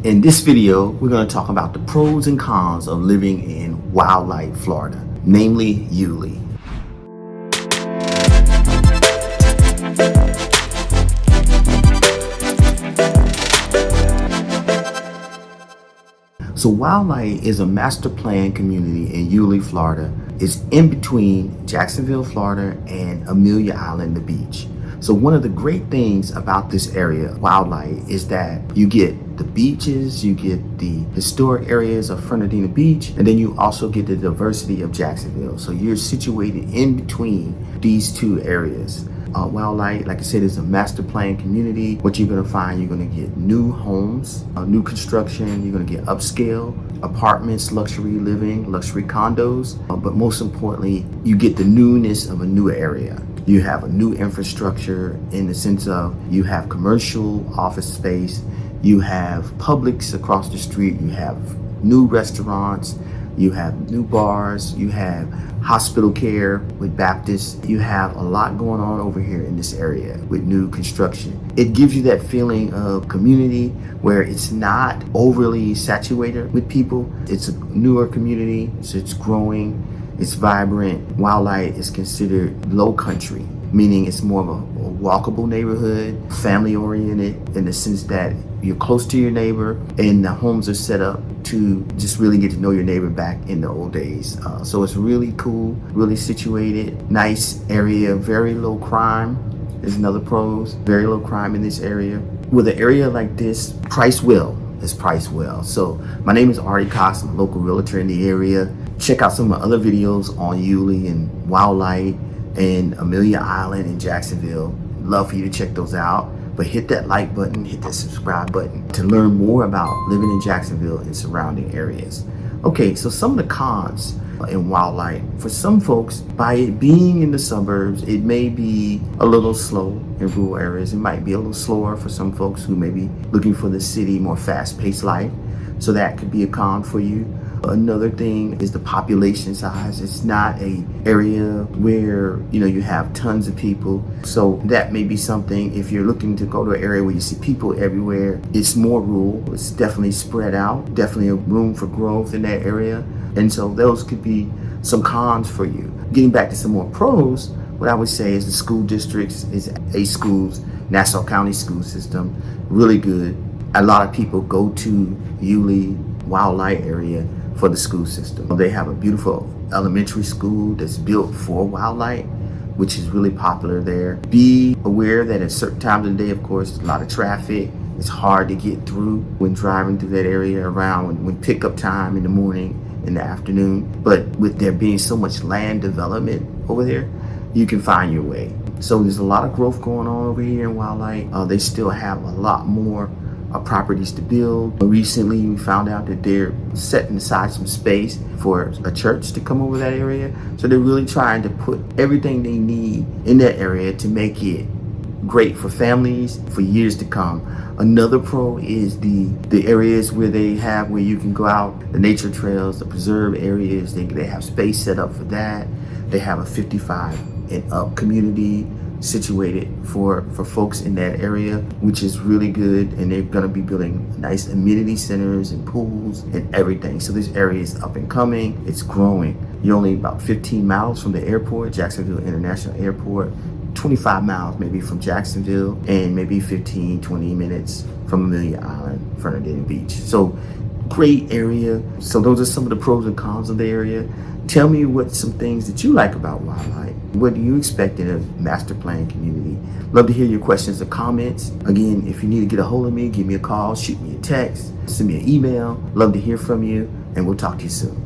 In this video, we're going to talk about the pros and cons of living in Wildlight Florida, namely Yulee. So Wildlight is a master plan community in Yulee, Florida. It's in between Jacksonville, Florida and Amelia Island, the beach. So one of the great things about this area, Wildlight, is that you get the beaches, you get the historic areas of Fernandina Beach, and then you also get the diversity of Jacksonville. So you're situated in between these two areas. Wildlight, like I said, is a master plan community. What you're gonna find, you're gonna get new homes, new construction, you're gonna get upscale apartments, luxury living, luxury condos, but most importantly, you get the newness of a new area. You have a new infrastructure in the sense of you have commercial office space, you have Publix across the street, you have new restaurants, you have new bars, you have hospital care with Baptist. You have a lot going on over here in this area with new construction. It gives you that feeling of community where it's not overly saturated with people. It's a newer community, so it's growing, it's vibrant. Wildlight is considered Lowcountry, meaning it's more of a walkable neighborhood, family oriented in the sense that you're close to your neighbor and the homes are set up to just really get to know your neighbor back in the old days. So it's really cool, really situated, nice area, very low crime is another pros, very low crime in this area. With an area like this, priced well. So my name is Artie, I'm a local realtor in the area. Check out some of my other videos on Yulee and Wildlight and Amelia Island and Jacksonville. Love for you to check those out. But hit that like button, hit that subscribe button to learn more about living in Jacksonville and surrounding areas. Okay, so some of the cons in Wildlight. For some folks, by it being in the suburbs, it may be a little slow in rural areas. It might be a little slower for some folks who may be looking for the city, more fast-paced life. So that could be a con for you. Another thing is the population size. It's not an area where you have tons of people. So that may be something if you're looking to go to an area where you see people everywhere. It's more rural. It's definitely spread out. Definitely a room for growth in that area. And so those could be some cons for you. Getting back to some more pros, what I would say is the school districts is A schools, Nassau County school system, really good. A lot of people go to Yulee, Wildlight area for the school system. They have a beautiful elementary school that's built for Wildlight, which is really popular there. Be aware that at certain times of the day, of course, a lot of traffic. It's hard to get through when driving through that area around when pickup time in the morning, in the afternoon. But with there being so much land development over there, you can find your way. So there's a lot of growth going on over here in Wildlight. They still have a lot more properties to build. Recently, we found out that they're setting aside some space for a church to come over that area. So they're really trying to put everything they need in that area to make it great for families for years to come. Another pro is the areas where you can go out, the nature trails, the preserve areas. They have space set up for that. They have a 55 and up community situated for folks in that area, which is really good. And they're going to be building nice amenity centers and pools and everything. So this area is up and coming. It's growing. You're only about 15 miles from the airport, Jacksonville International Airport, 25 miles maybe from Jacksonville, and maybe 15, 20 minutes from Amelia Island, Fernandina Beach. So great area. So those are some of the pros and cons of the area. Tell me what some things that you like about Wildlight. What do you expect in a master plan community? Love to hear your questions or comments. Again, if you need to get a hold of me, give me a call, shoot me a text, send me an email. Love to hear from you, and we'll talk to you soon.